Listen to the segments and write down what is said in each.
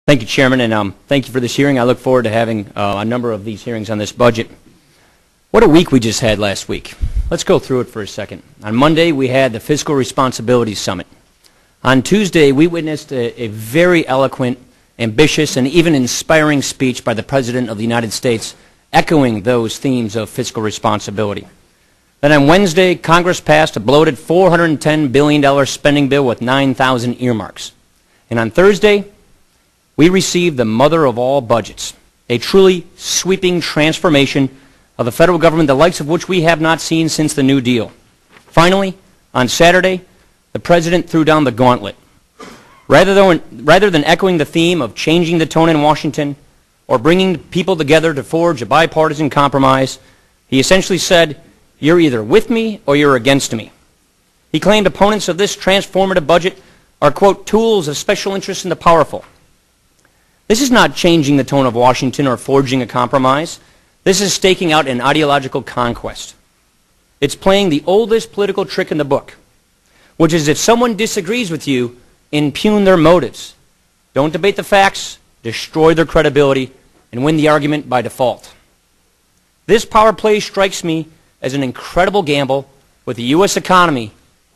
Thank you, Chairman, and thank you for this hearing. I look forward to having a number of these hearings on this budget. What a week we just had last week. Let's go through it for a second. On Monday, we had the Fiscal Responsibility Summit. On Tuesday, we witnessed a very eloquent, ambitious, and even inspiring speech by the President of the United States, echoing those themes of fiscal responsibility. Then on Wednesday, Congress passed a bloated $410 billion spending bill with 9,000 earmarks. And on Thursday, we received the mother of all budgets, a truly sweeping transformation of the federal government, the likes of which we have not seen since the New Deal. Finally, on Saturday, the President threw down the gauntlet. Rather than echoing the theme of changing the tone in Washington or bringing people together to forge a bipartisan compromise, he essentially said, "You're either with me or you're against me." He claimed opponents of this transformative budget are, quote, tools of special interests and the powerful. This is not changing the tone of Washington or forging a compromise. This is staking out an ideological conquest. It's playing the oldest political trick in the book, which is if someone disagrees with you, impugn their motives. Don't debate the facts, destroy their credibility, and win the argument by default. This power play strikes me as an incredible gamble with the U.S. economy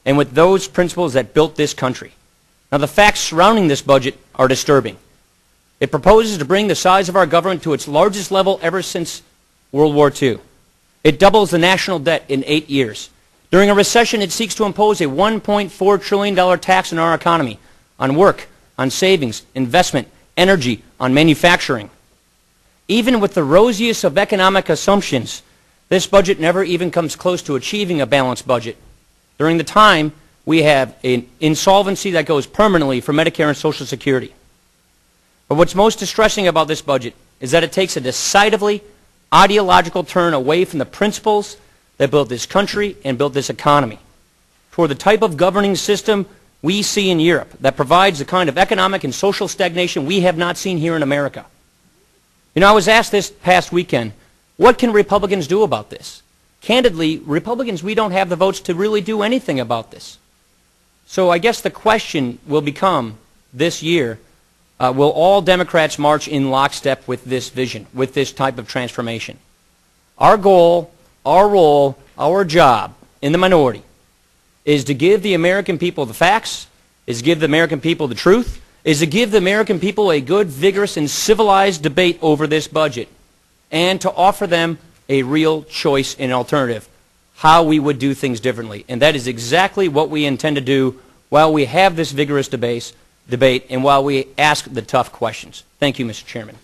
and with those principles that built this country. Now, the facts surrounding this budget are disturbing. It proposes to bring the size of our government to its largest level ever since World War II. It doubles the national debt in 8 years. During a recession, it seeks to impose a $1.4 trillion tax on our economy, on work, on savings, investment, energy, on manufacturing. Even with the rosiest of economic assumptions, this budget never even comes close to achieving a balanced budget. During the time, we have an insolvency that goes permanently for Medicare and Social Security. But what's most distressing about this budget is that it takes a decidedly ideological turn away from the principles that built this country and built this economy toward the type of governing system we see in Europe that provides the kind of economic and social stagnation we have not seen here in America. You know, I was asked this past weekend, what can Republicans do about this? Candidly, Republicans, we don't have the votes to really do anything about this. So I guess the question will become this year, will all Democrats march in lockstep with this vision, with this type of transformation? Our goal, our role, our job in the minority is to give the American people the facts, is to give the American people the truth, is to give the American people a good, vigorous, and civilized debate over this budget, and to offer them a real choice and alternative, how we would do things differently. And that is exactly what we intend to do while we have this vigorous debate and while we ask the tough questions. Thank you, Mr. Chairman.